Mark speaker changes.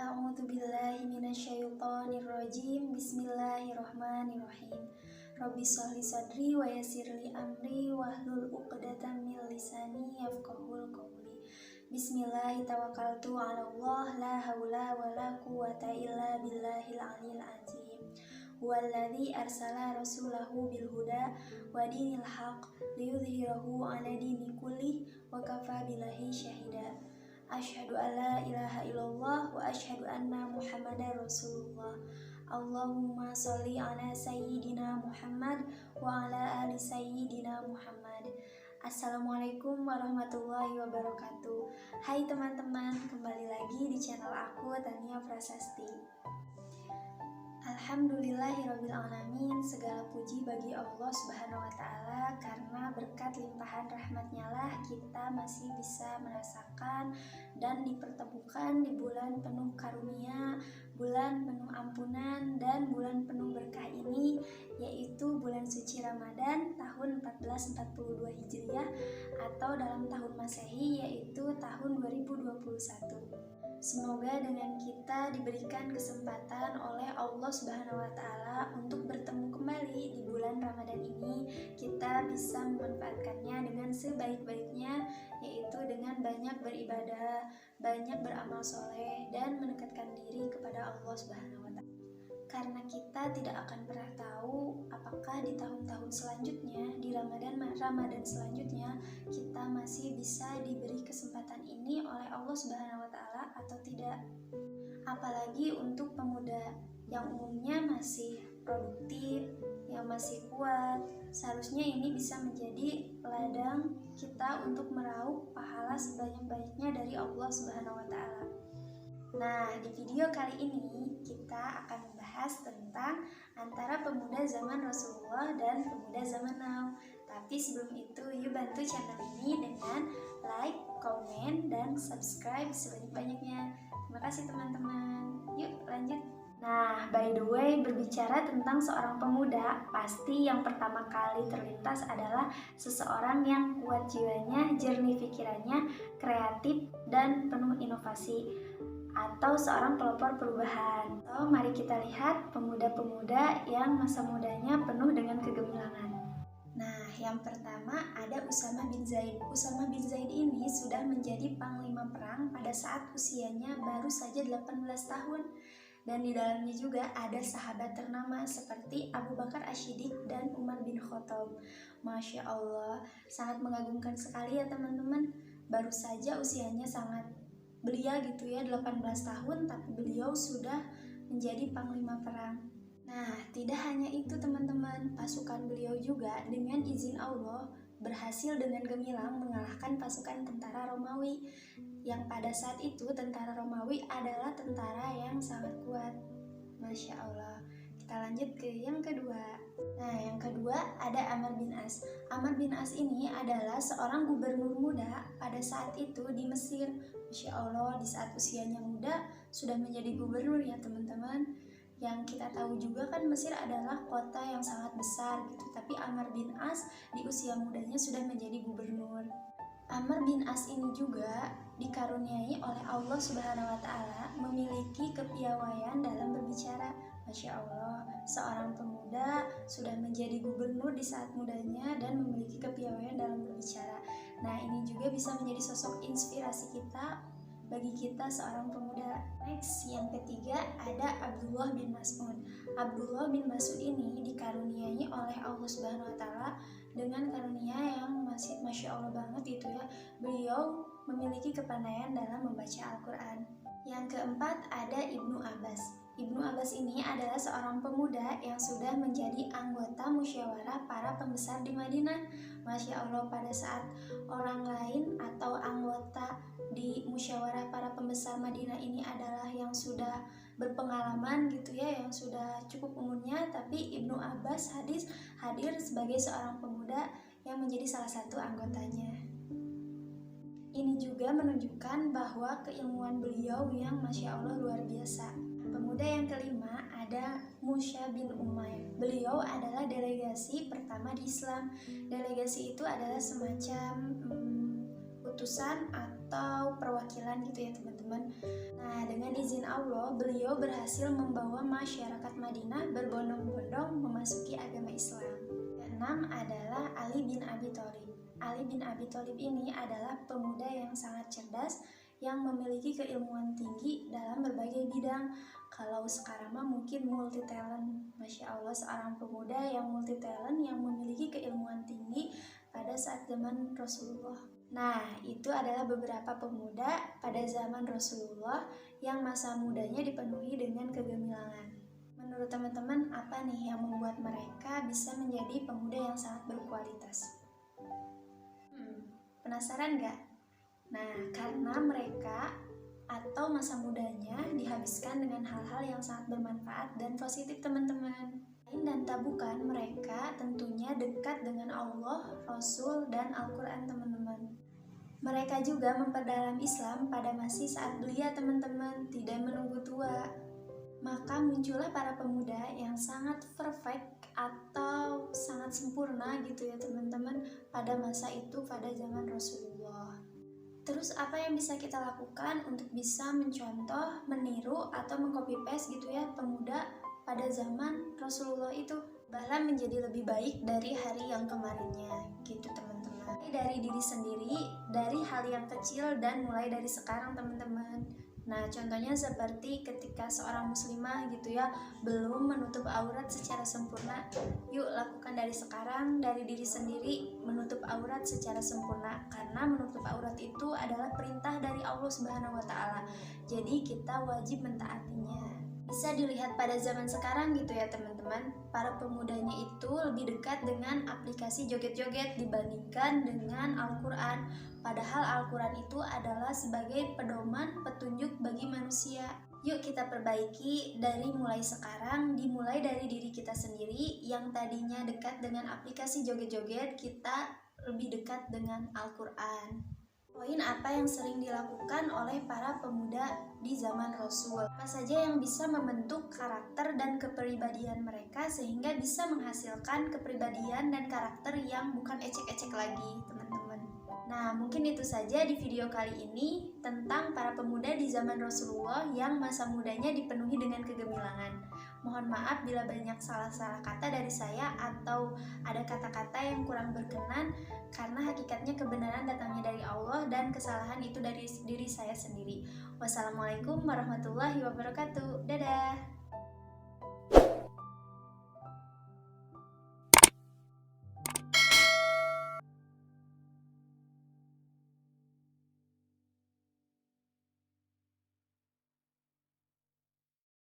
Speaker 1: A'udzu billahi minasyaitonir rajim. Bismillahirrahmanirrahim. Rabbi sholli sadri wa yassirli amri wahlul 'uqdatam min lisani yafqahul qawli. Bismillahi tawakkaltu 'alallah la haula wala quwwata illa billahil aliyil azim. Huwallazi arsala rasulahu bil huda wa dinil haqq liyudhhirahu 'ala dini kulli wa kafa billahi syahida. Asyhadu an la ilaha illallah wa asyhadu anna Muhammadar Rasulullah. Allahumma sholli ala sayyidina Muhammad wa ala ali sayyidina Muhammad. Assalamualaikum warahmatullahi wabarakatuh. Hai teman-teman, kembali lagi di channel aku, Tania Prasasti. Alhamdulillahirabbil alamin, segala puji bagi Allah Subhanahu wa taala, karena berkat limpahan rahmatnya lah kita masih bisa merasakan dan dipertemukan di bulan penuh karunia, bulan penuh ampunan, dan bulan penuh berkah ini, yaitu bulan suci Ramadan tahun 1442 Hijriah atau dalam tahun Masehi yaitu tahun 2021. Semoga dengan kita diberikan kesempatan oleh Allah Subhanahu wa taala untuk bertemu kembali di bulan Ramadan ini, kita bisa memanfaatkannya dengan sebaik-baiknya, yaitu dengan banyak beribadah, banyak beramal soleh, dan mendekatkan diri kepada Allah Subhanahu wa taala. Karena kita tidak akan pernah tahu apakah di tahun-tahun selanjutnya, di Ramadan selanjutnya, kita masih bisa diberi kesempatan ini oleh Allah Subhanahu wa taala atau tidak. Apalagi untuk pemuda yang umumnya masih produktif, yang masih kuat, seharusnya ini bisa menjadi ladang kita untuk meraup pahala sebanyak-banyaknya dari Allah Subhanahu wa taala. Nah, di video kali ini kita akan membahas tentang antara pemuda zaman Rasulullah dan pemuda zaman now. Tapi sebelum itu, yuk bantu channel ini dengan like, komen, dan subscribe sebanyak-banyaknya. Terima kasih teman-teman. Yuk lanjut. Nah, by the way, berbicara tentang seorang pemuda, pasti yang pertama kali terlintas adalah seseorang yang kuat jiwanya, jernih pikirannya, kreatif, dan penuh inovasi, atau seorang pelopor perubahan. So, mari kita lihat pemuda-pemuda yang masa mudanya penuh dengan kegemilangan. Nah, yang pertama ada Usama bin Zaid. Usama bin Zaid ini sudah menjadi panglima perang pada saat usianya baru saja 18 tahun. Dan di dalamnya juga ada sahabat ternama seperti Abu Bakar Asy-Siddiq dan Umar bin Khattab. Masya Allah, sangat mengagumkan sekali ya teman-teman. Baru saja usianya sangat belia gitu ya, 18 tahun, tapi beliau sudah menjadi panglima perang. Nah, tidak hanya itu teman-teman, pasukan beliau juga dengan izin Allah berhasil dengan gemilang mengalahkan pasukan tentara Romawi, yang pada saat itu tentara Romawi adalah tentara yang sangat kuat. Masya Allah. Kita lanjut ke yang kedua. Nah, yang kedua ada Amr bin As. Amr bin As ini adalah seorang gubernur muda pada saat itu di Mesir. Masya Allah, di saat usianya muda sudah menjadi gubernur ya teman-teman. Yang kita tahu juga kan Mesir adalah kota yang sangat besar gitu. Tapi Amr bin As di usia mudanya sudah menjadi gubernur. Amr bin As ini juga dikaruniai oleh Allah Subhanahu wa taala memiliki kepiawaian dalam berbicara. Masya Allah, seorang pemuda sudah menjadi gubernur di saat mudanya dan memiliki kepiawaian dalam berbicara. Nah, ini juga bisa menjadi sosok inspirasi kita bagi kita seorang pemuda. Next, yang ketiga ada Abdullah bin Mas'ud. Abdullah bin Mas'ud ini dikaruniai oleh Allah Subhanahu wa taala dengan karunia yang masih Masya Allah banget gitu ya. Beliau memiliki kepandaian dalam membaca Al-Quran. Yang keempat ada Ibnu Abbas. Ibnu Abbas ini adalah seorang pemuda yang sudah menjadi anggota musyawarah para pembesar di Madinah. Masya Allah, pada saat orang lain atau anggota di musyawarah para pembesar Madinah ini adalah yang sudah berpengalaman gitu ya, yang sudah cukup umurnya, tapi Ibnu Abbas hadir sebagai seorang pemuda yang menjadi salah satu anggotanya. Ini juga menunjukkan bahwa keilmuan beliau yang Masya Allah luar biasa. Pemuda yang kelima ada Mus'ab bin Umair. Beliau adalah delegasi pertama di Islam. Delegasi itu adalah semacam utusan atau perwakilan gitu ya teman-teman. Nah, dengan izin Allah, beliau berhasil membawa masyarakat Madinah berbondong-bondong memasuki agama Islam. Keenam adalah Ali bin Abi Thalib. Ali bin Abi Thalib ini adalah pemuda yang sangat cerdas, yang memiliki keilmuan tinggi dalam berbagai bidang. Kalau sekarang mah mungkin multi talent. Masya Allah, seorang pemuda yang multi talent yang memiliki keilmuan tinggi pada saat zaman Rasulullah. Nah, itu adalah beberapa pemuda pada zaman Rasulullah yang masa mudanya dipenuhi dengan kegemilangan. Menurut teman-teman, apa nih yang membuat mereka bisa menjadi pemuda yang sangat berkualitas? Penasaran gak? Nah, karena mereka atau masa mudanya dihabiskan dengan hal-hal yang sangat bermanfaat dan positif teman-teman. Lain dan tak bukan, mereka tentunya dekat dengan Allah, Rasul, dan Al-Quran teman-teman. Mereka juga memperdalam Islam pada masih saat belia teman-teman, tidak menunggu tua. Maka muncullah para pemuda yang sangat perfect atau sangat sempurna gitu ya teman-teman pada masa itu, pada zaman Rasulullah. Terus apa yang bisa kita lakukan untuk bisa mencontoh, meniru, atau mengcopy paste gitu ya pemuda pada zaman Rasulullah itu? Bahkan menjadi lebih baik dari hari yang kemarinnya gitu teman-teman. Dari diri sendiri, dari hal yang kecil dan mulai dari sekarang teman-teman. Nah, contohnya seperti ketika seorang muslimah gitu ya belum menutup aurat secara sempurna, yuk lakukan dari sekarang, dari diri sendiri, menutup aurat secara sempurna, karena menutup aurat itu adalah perintah dari Allah Subhanahu wa Ta'ala. Jadi kita wajib mentaatinya. Bisa dilihat pada zaman sekarang gitu ya teman-teman, para pemudanya itu lebih dekat dengan aplikasi joget-joget dibandingkan dengan Al-Quran. Padahal Al-Quran itu adalah sebagai pedoman petunjuk bagi manusia. Yuk kita perbaiki dari mulai sekarang, dimulai dari diri kita sendiri. Yang tadinya dekat dengan aplikasi joget-joget, kita lebih dekat dengan Al-Quran. Poin apa yang sering dilakukan oleh para pemuda di zaman Rasul? Apa saja yang bisa membentuk karakter dan kepribadian mereka sehingga bisa menghasilkan kepribadian dan karakter yang bukan ecek-ecek lagi, teman-teman. Nah, mungkin itu saja di video kali ini tentang para pemuda di zaman Rasulullah yang masa mudanya dipenuhi dengan kegemilangan. Mohon maaf bila banyak salah-salah kata dari saya atau ada kata-kata yang kurang berkenan, karena hakikatnya kebenaran datangnya dari Allah dan kesalahan itu dari diri saya sendiri. Wassalamualaikum warahmatullahi wabarakatuh. Dadah.